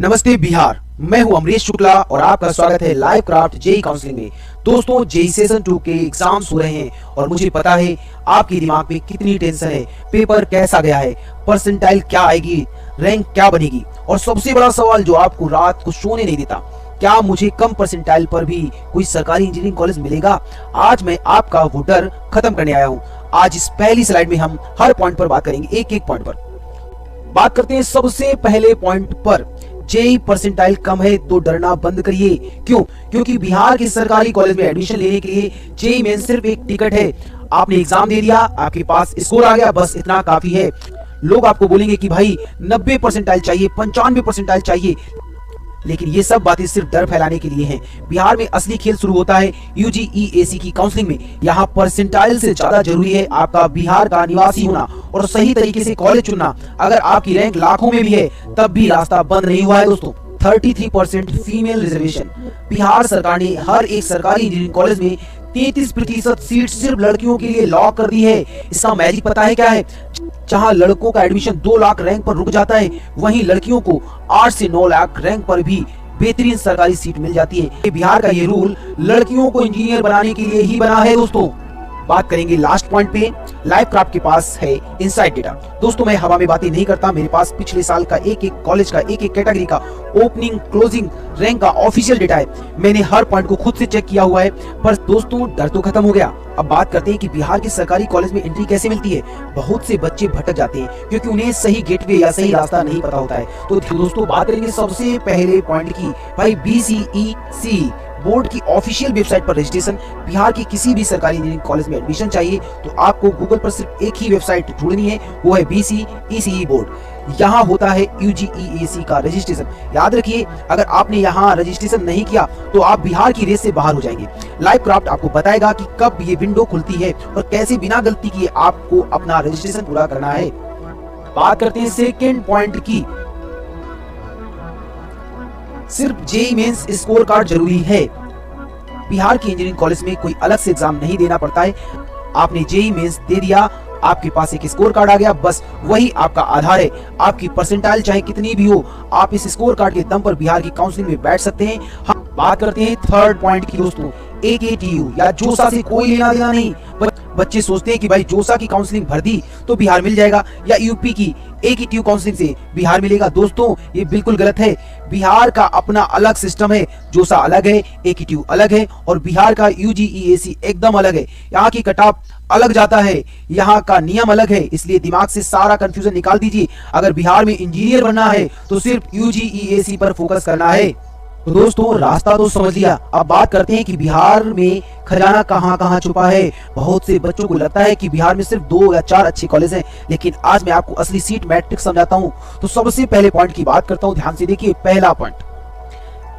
नमस्ते बिहार, मैं हूं अमरीश शुक्ला और आपका स्वागत है लाइव क्राफ्ट जेई काउंसलिंग में। दोस्तों, जेई सेशन 2 के एग्जाम्स हो रहे हैं और मुझे पता है आपके दिमाग में कितनी टेंशन है, पेपर कैसा गया है, परसेंटाइल क्या आएगी, रैंक क्या बनेगी और सबसे बड़ा सवाल जो आपको रात को सोने नहीं देता, क्या मुझे कम परसेंटाइल पर भी कोई सरकारी इंजीनियरिंग कॉलेज मिलेगा। आज मैं आपका वो डर खत्म करने आया हूँ। आज इस पहली स्लाइड में हम हर पॉइंट पर बात करेंगे, एक एक पॉइंट पर बात करते हैं। सबसे पहले पॉइंट पर, जेई परसेंटाइल कम है तो डरना बंद करिए। क्यों? क्योंकि बिहार के सरकारी कॉलेज में एडमिशन लेने के लिए जेई मेन सिर्फ एक टिकट है। आपने एग्जाम दे दिया, आपके पास स्कोर आ गया, बस इतना काफी है। लोग आपको बोलेंगे कि भाई 90 परसेंटाइल चाहिए, 95 परसेंटाइल चाहिए, लेकिन ये सब बातें सिर्फ डर फैलाने के लिए हैं। बिहार में असली खेल शुरू होता है यूजीईएसी की काउंसलिंग में। यहाँ परसेंटाइल से ज्यादा जरूरी है आपका बिहार का निवासी होना और सही तरीके से कॉलेज चुनना। अगर आपकी रैंक लाखों में भी है तब भी रास्ता बंद नहीं हुआ है दोस्तों। 33% फीमेल रिजर्वेशन। बिहार सरकार ने हर एक सरकारी इंजीनियरिंग कॉलेज में 33% सीट सिर्फ लड़कियों के लिए लॉक कर दी है। इसका मैजिक पता है क्या है? जहां लड़कों का एडमिशन 2 लाख रैंक पर रुक जाता है, वहीं लड़कियों को 8 से 9 लाख रैंक पर भी बेहतरीन सरकारी सीट मिल जाती है। बिहार का ये रूल लड़कियों को इंजीनियर बनाने के लिए ही बना है दोस्तों। बात करेंगे लास्ट पॉइंट पे। लाइव क्राफ्ट के पास है इनसाइड डेटा। दोस्तों, मैं हवा में बातें नहीं करता, मेरे पास पिछले साल का एक एक कॉलेज का, एक एक कैटेगरी का ओपनिंग क्लोजिंग रैंक का ऑफिशियल डेटा है। मैंने हर पॉइंट को खुद से चेक किया हुआ है। पर दोस्तों, डर तो खत्म हो गया। अब बात करते हैं कि बिहार के सरकारी कॉलेज में एंट्री कैसे मिलती है। बहुत से बच्चे भटक जाते हैं क्योंकि उन्हें सही गेटवे या सही रास्ता नहीं पता होता है। तो दोस्तों, बात करेंगे सबसे पहले पॉइंट की। भाई, बीसीईसी बोर्ड की ऑफिशियल वेबसाइट पर रजिस्ट्रेशन। बिहार की किसी भी सरकारी इंजीनियरिंग कॉलेज में एडमिशन चाहिए तो आपको गूगल पर सिर्फ एक ही वेबसाइट ढूंढनी है, वो है बीसीईसी बोर्ड। यहाँ होता है यूजीईएसी का रजिस्ट्रेशन। याद रखिए, अगर आपने यहाँ रजिस्ट्रेशन नहीं किया तो आप बिहार की रेस से बाहर हो जाएंगे। लाइव क्राफ्ट आपको बताएगा कि कब ये विंडो खुलती है और कैसे बिना गलती किए आपको अपना रजिस्ट्रेशन पूरा करना है। बात करते हैं सेकेंड पॉइंट की। सिर्फ जेई मेंस स्कोर कार्ड जरूरी है। बिहार की इंजीनियरिंग कॉलेज में कोई अलग से एग्जाम नहीं देना पड़ता है। आपने जेई मेंस दे दिया, आपके पास एक स्कोर कार्ड आ गया, बस वही आपका आधार है। आपकी परसेंटाइल चाहे कितनी भी हो, आप इस स्कोर कार्ड के दम पर बिहार की काउंसलिंग में बैठ सकते हैं। हम बात करते हैं थर्ड पॉइंट की दोस्तों। एकेटीयू या जोसा से कोई लेना देना नहीं। बच्चे सोचते हैं कि भाई जोसा की काउंसलिंग भर दी तो बिहार मिल जाएगा, या यूपी की एकेटीयू काउंसलिंग से बिहार मिलेगा। दोस्तों, ये बिल्कुल गलत है। बिहार का अपना अलग सिस्टम है। जोसा अलग है, एकेटीयू अलग है और बिहार का यूजीईएसी एकदम अलग है। यहाँ की कट ऑफ अलग जाता है, यहाँ का नियम अलग है। इसलिए दिमाग से सारा कंफ्यूजन निकाल दीजिए। अगर बिहार में इंजीनियर बनना है तो सिर्फ यूजीईएसी पर फोकस करना है। तो दोस्तों, रास्ता तो समझ लिया। अब बात करते हैं कि बिहार में खजाना कहाँ कहाँ छुपा है। बहुत से बच्चों को लगता है कि बिहार में सिर्फ 2 या 4 अच्छे कॉलेज हैं, लेकिन आज मैं आपको असली सीट मैट्रिक्स समझाता हूँ। तो सबसे पहले पॉइंट की बात करता हूँ, ध्यान से देखिए। पहला point,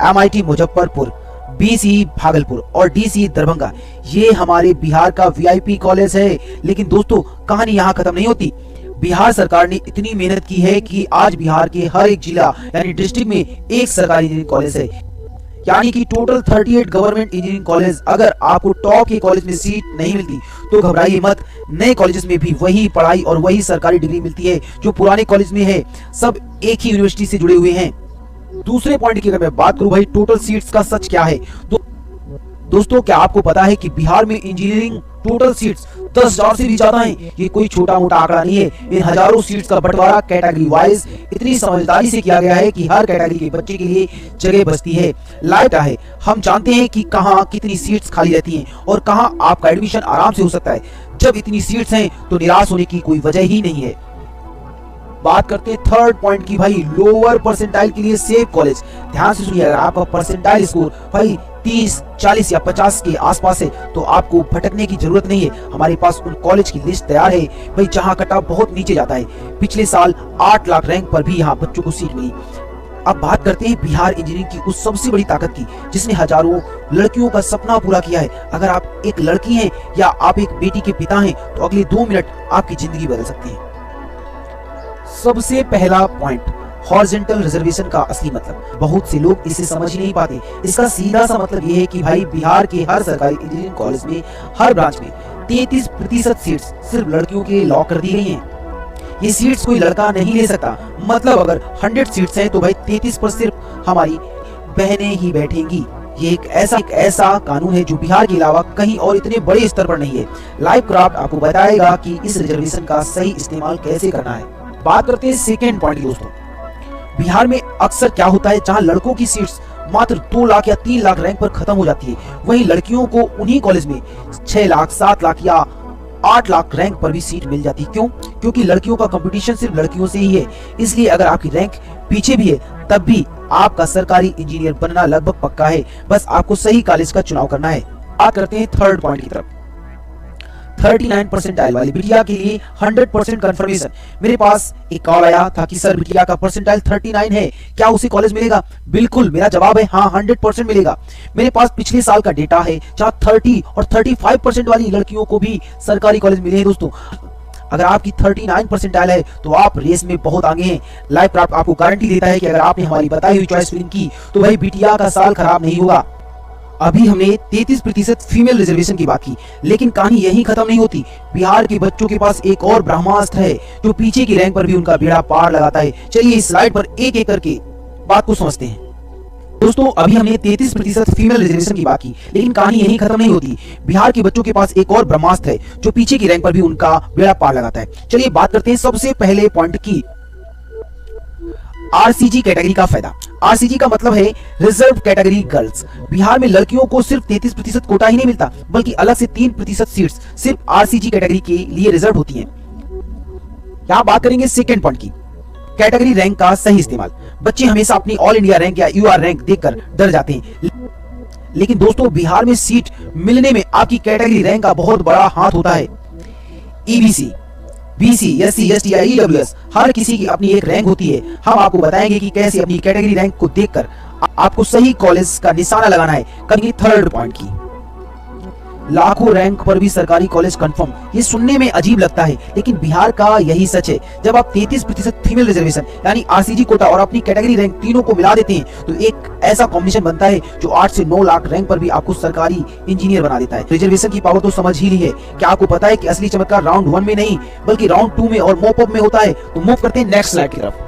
MIT Muzaffarpur, BC Bhagalpur और डीसी दरभंगा, ये हमारे बिहार का वीआईपी कॉलेज है। लेकिन दोस्तों, कहानी यहाँ खत्म नहीं होती। बिहार सरकार ने इतनी मेहनत की है कि आज बिहार के हर एक जिला यानी डिस्ट्रिक्ट में एक सरकारी इंजीनियरिंग कॉलेज है, यानी कि टोटल 38 गवर्नमेंट इंजीनियरिंग कॉलेज। अगर आपको टॉप के कॉलेज में सीट नहीं मिलती तो घबराइए मत। नए कॉलेजेस में भी वही पढ़ाई और वही सरकारी डिग्री मिलती है जो पुराने कॉलेज में है। सब एक ही यूनिवर्सिटी से जुड़े हुए हैं। दूसरे पॉइंट की अगर मैं बात करूं, भाई टोटल सीट्स का सच क्या है। दोस्तों, क्या आपको पता है कि बिहार में इंजीनियरिंग टोटल सीट्स 10,000 से भी ज्यादा हैं। ये कोई छोटा मोटा आंकड़ा नहीं है। इन हजारों सीट्स का बंटवारा कैटेगरी वाइज इतनी समझदारी से किया गया है कि हर कैटेगरी के बच्चे के लिए जगह बचती है। लाइट है, हम जानते हैं कि कहां कितनी सीट्स खाली रहती हैं और कहां आपका एडमिशन आराम से हो सकता है। जब इतनी सीट्स हैं तो निराश होने की कोई वजह ही नहीं है। बात करते हैं थर्ड पॉइंट की। भाई, लोअर परसेंटाइल के लिए सेफ कॉलेज। ध्यान से सुनिए, अगर आपका परसेंटाइल स्कोर भाई 30, 40 या 50 के आसपास है तो आपको भटकने की जरूरत नहीं है। हमारे पास उन कॉलेज की लिस्ट तैयार है भाई, जहां कट ऑफ बहुत नीचे जाता है। पिछले साल 8 लाख रैंक पर भी यहाँ बच्चों को सीट मिली। अब बात करते हैं बिहार इंजीनियरिंग की उस सबसे बड़ी ताकत की, जिसने हजारों लड़कियों का सपना पूरा किया है। अगर आप एक लड़की हैं या आप एक बेटी के पिता हैं तो अगले 2 मिनट आपकी जिंदगी बदल सकती है। सबसे पहला पॉइंट, हॉरिजॉन्टल रिजर्वेशन का असली मतलब। बहुत से लोग इसे समझ ही नहीं पाते। इसका सीधा सा मतलब ये है कि भाई, बिहार के हर सरकारी इंजीनियरिंग कॉलेज में हर ब्रांच में 33% सीट्स सिर्फ लड़कियों के लिए लॉक कर दी गई हैं। ये सीट्स कोई लड़का नहीं ले सकता। मतलब अगर 100 सीट्स हैं तो भाई 33 पर सिर्फ हमारी बहनें ही बैठेंगी। ये एक ऐसा कानून है जो बिहार के अलावा कहीं और इतने बड़े स्तर पर नहीं है। लाइव क्राफ्ट आपको बताएगा कि इस रिजर्वेशन का सही इस्तेमाल कैसे करना है। बात करते हैं सेकेंड पॉइंट की दोस्तों। बिहार में अक्सर क्या होता है, जहां लड़कों की सीट्स मात्र 2 लाख या 3 लाख रैंक पर खत्म हो जाती है, वहीं लड़कियों को उन्हीं कॉलेज में 6 लाख 7 लाख या 8 लाख रैंक पर भी सीट मिल जाती है। क्यों? क्योंकि लड़कियों का कंपटीशन सिर्फ लड़कियों से ही है। इसलिए अगर आपकी रैंक पीछे भी है तब भी आपका सरकारी इंजीनियर बनना लगभग पक्का है। बस आपको सही कॉलेज का चुनाव करना है। बात करते हैं थर्ड पॉइंट की तरफ। 39 परसेंटाइल वाली बिटिया के लिए 100% कंफर्मेशन। मेरे पास एक कॉल आया था कि सर बिटिया का परसेंटाइल 39 है, क्या उसे कॉलेज मिलेगा? बिल्कुल, मेरा जवाब है हाँ, 100% मिलेगा। मेरे पास पिछले साल का डेटा है जहां 30 और 35% वाली लड़कियों को भी सरकारी कॉलेज मिले हैं। दोस्तों अगर आपकी 39 परसेंटाइल है तो आप रेस में बहुत आगे हैं। लाइव क्राफ्ट आपको गारंटी देता है कि अगर आपने हमारी बताई हुई चॉइस फिलिंग की तो भाई बिटिया का साल खराब नहीं होगा। अभी हमने 33% फीमेल रिजर्वेशन की बात की, लेकिन कहानी यहीं खत्म नहीं होती। बिहार के बच्चों के पास एक और ब्रह्मास्त्र है जो पीछे की रैंक पर भी उनका बेड़ा पार लगाता है। चलिए इस स्लाइड पर एक एक करके बात को समझते हैं। दोस्तों अभी हमने 33% फीमेल रिजर्वेशन की बात की, लेकिन कहानी यहीं खत्म नहीं होती। बिहार के बच्चों के पास एक और ब्रह्मास्त्र है जो पीछे की रैंक पर भी उनका बेड़ा पार लगाता है। चलिए बात करते हैं सबसे पहले पॉइंट की, आरसीजी कैटेगरी का फायदा। आरसीजी का मतलब है रिजर्व कैटेगरी गर्ल्स। बिहार में लड़कियों को सिर्फ 33% कोटा ही नहीं मिलता, बल्कि अलग से 3% सीट्स सिर्फ आरसीजी कैटेगरी के लिए रिजर्व होती हैं। यहां बात करेंगे सेकंड पॉइंट की, कैटेगरी रैंक का सही इस्तेमाल। बच्चे हमेशा अपनी ऑल इंडिया रैंक या यूआर रैंक देखकर डर जाते हैं, लेकिन दोस्तों बिहार में सीट मिलने में आपकी कैटेगरी रैंक का बहुत बड़ा हाथ होता है। ईबीसी, बीसी, एससी, एसटी या ईडब्ल्यूएस हर किसी की अपनी एक रैंक होती है। हम आपको बताएंगे कि कैसे अपनी कैटेगरी रैंक को देखकर आपको सही कॉलेज का निशाना लगाना है। कभी थर्ड पॉइंट की, लाखों रैंक पर भी सरकारी कॉलेज कंफर्म। ये सुनने में अजीब लगता है, लेकिन बिहार का यही सच है। जब आप 33% फीमेल रिजर्वेशन यानी आरसीजी कोटा और अपनी कैटेगरी रैंक तीनों को मिला देते हैं तो एक ऐसा कॉम्बिनेशन बनता है जो 8 से 9 लाख रैंक पर भी आपको सरकारी इंजीनियर बना देता है। रिजर्वेशन की पावर तो समझ ही ली है। क्या आपको पता है कि असली चमत्कार राउंड 1 में नहीं बल्कि राउंड 2 में और मॉप अप में होता है? तो मूव करते हैं नेक्स्ट स्लाइड की तरफ।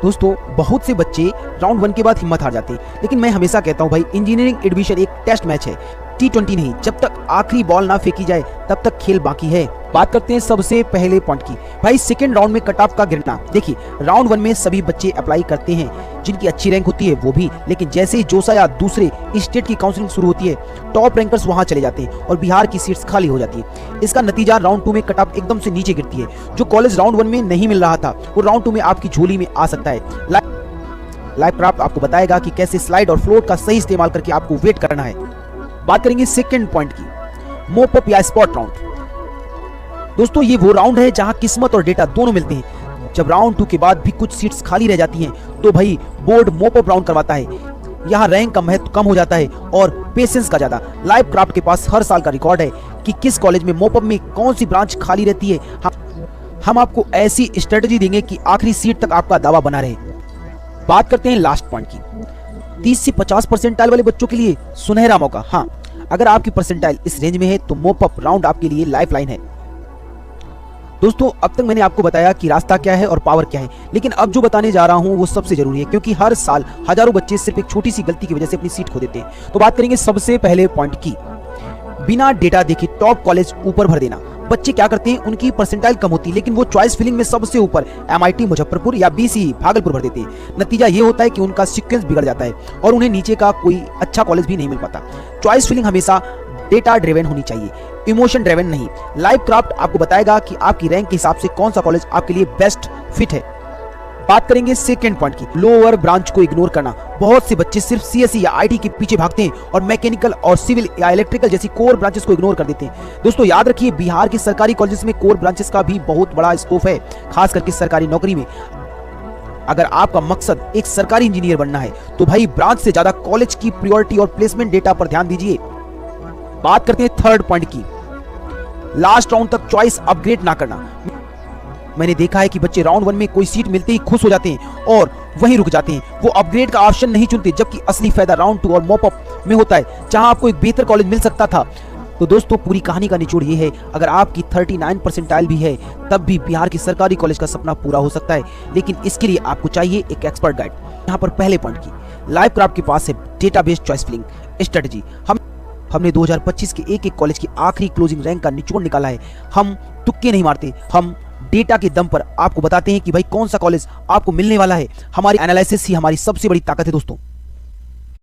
दोस्तों बहुत से बच्चे राउंड 1 के बाद हिम्मत हार जाते हैं, लेकिन मैं हमेशा कहता हूं भाई इंजीनियरिंग एडमिशन एक टेस्ट मैच है, T20 नहीं। जब तक आखिरी बॉल ना फेंकी जाए तब तक खेल बाकी है। बात करते हैं सबसे पहले पॉइंट की, भाई सेकंड राउंड में कट ऑफ का गिरना। देखिए राउंड 1 में सभी बच्चे अप्लाई करते हैं जिनकी अच्छी रैंक होती है वो भी, लेकिन जैसे ही जोसा या दूसरे स्टेट की काउंसलिंग शुरू होती है टॉप रैंकर्स वहां चले जाते हैं और बिहार की सीट्स खाली हो जाती है। इसका नतीजा राउंड 2 में कट ऑफ एकदम से नीचे गिरती है। जो कॉलेज राउंड 1 में नहीं मिल रहा था वो राउंड 2 में आपकी झोली में आ सकता है। लाइव क्राफ्ट आपको बताएगा कि कैसे स्लाइड और फ्लोट का सही इस्तेमाल करके आपको वेट करना है। बात करेंगे सेकंड पॉइंट की, मोप अप या स्पॉट राउंड। दोस्तों ये वो राउंड है जहां किस्मत और डेटा दोनों मिलते हैं। जब राउंड 2 के बाद भी कुछ सीट्स खाली रह जाती हैं तो भाई बोर्ड मोप अप राउंड करवाता है। यहाँ रैंक का महत्व कम हो जाता है और पेशेंस का ज्यादा। लाइव क्राफ्ट के पास हर साल का रिकॉर्ड है कि किस कॉलेज में मोप अप में कौन सी ब्रांच खाली रहती है। हम आपको ऐसी स्ट्रेटेजी देंगे कि आखिरी सीट तक आपका दावा बना रहे। बात करते हैं लास्ट पॉइंट की, 30 से 50 परसेंटाइल वाले बच्चों के लिए सुनहरा मौका। हाँ, अगर आपकी परसेंटाइल इस रेंज में है तो मोप अप राउंड आपके लिए लाइफलाइन है। दोस्तों अब तक मैंने आपको बताया कि रास्ता क्या है और पावर क्या है, लेकिन अब जो बताने जा रहा हूं वो सबसे जरूरी है, क्योंकि हर साल हजारों बच्चे सिर्फ एक छोटी सी गलती की वजह से अपनी सीट खो देते हैं। तो बात करेंगे सबसे पहले पॉइंट की, बिना डेटा देखे टॉप कॉलेज ऊपर भर देना। बच्चे क्या करते हैं, उनकी परसेंटाइल कम होती है लेकिन वो चॉइस फिलिंग में सबसे ऊपर MIT मुजफ्फरपुर या BCE भागलपुर भर देते हैं। नतीजा ये होता है कि उनका सीक्वेंस बिगड़ जाता है और उन्हें नीचे का कोई अच्छा कॉलेज भी नहीं मिल पाता। चॉइस फिलिंग हमेशा डेटा ड्रिवन होनी चाहिए, इमोशन ड्रिवन नहीं। लाइव क्राफ्ट आपको बताएगा कि आपकी रैंक के हिसाब से कौन सा कॉलेज आपके लिए बेस्ट फिट है। बात करेंगे सेकंड पॉइंट की, लोअर ब्रांच को इग्नोर करना। बहुत से बच्चे सिर्फ CSE या IT के पीछे भागते हैं और मैकेनिकल और सिविल या इलेक्ट्रिकल जैसी कोर ब्रांचेस को इग्नोर कर देते हैं। दोस्तों याद रखिए बिहार के सरकारी कॉलेजेस में कोर ब्रांचेस का भी बहुत बड़ा स्कोप है, खास करके सरकारी नौकरी में। अगर आपका मकसद एक सरकारी इंजीनियर बनना है तो भाई ब्रांच से ज्यादा कॉलेज की प्रायोरिटी और प्लेसमेंट डेटा पर ध्यान दीजिए। बात करते हैं थर्ड पॉइंट की, लास्ट राउंड तक चॉइस अपग्रेड ना करना। मैंने देखा है कि बच्चे राउंड 1 में कोई सीट मिलते ही खुश हो जाते हैं और वहीं रुक जाते हैं। वो अपग्रेड का ऑप्शन नहीं चुनते, जबकि असली फायदा राउंड 2 और मॉप अप में होता है, जहां आपको एक बेहतर कॉलेज मिल सकता था। तो दोस्तों पूरी कहानी का निचोड़ ये है, अगर आपकी 39 परसेंटाइल भी है तब भी बिहार की सरकारी कॉलेज का सपना पूरा हो सकता है, लेकिन इसके लिए आपको चाहिए एक एक्सपर्ट गाइड। यहाँ पर पहले पॉइंट की लाइव क्राफ्ट के पास है डेटाबेस चॉइस फिलिंग स्ट्रेटजी। हमने 2025 के एक कॉलेज की आखिरी क्लोजिंग रैंक का निचोड़ निकाला है। हम तुक्के नहीं मारते, हम डेटा के दम पर आपको बताते हैं कि भाई कौन सा कॉलेज आपको मिलने वाला है। हमारी एनालिसिस ही हमारी सबसे बड़ी ताकत है दोस्तों।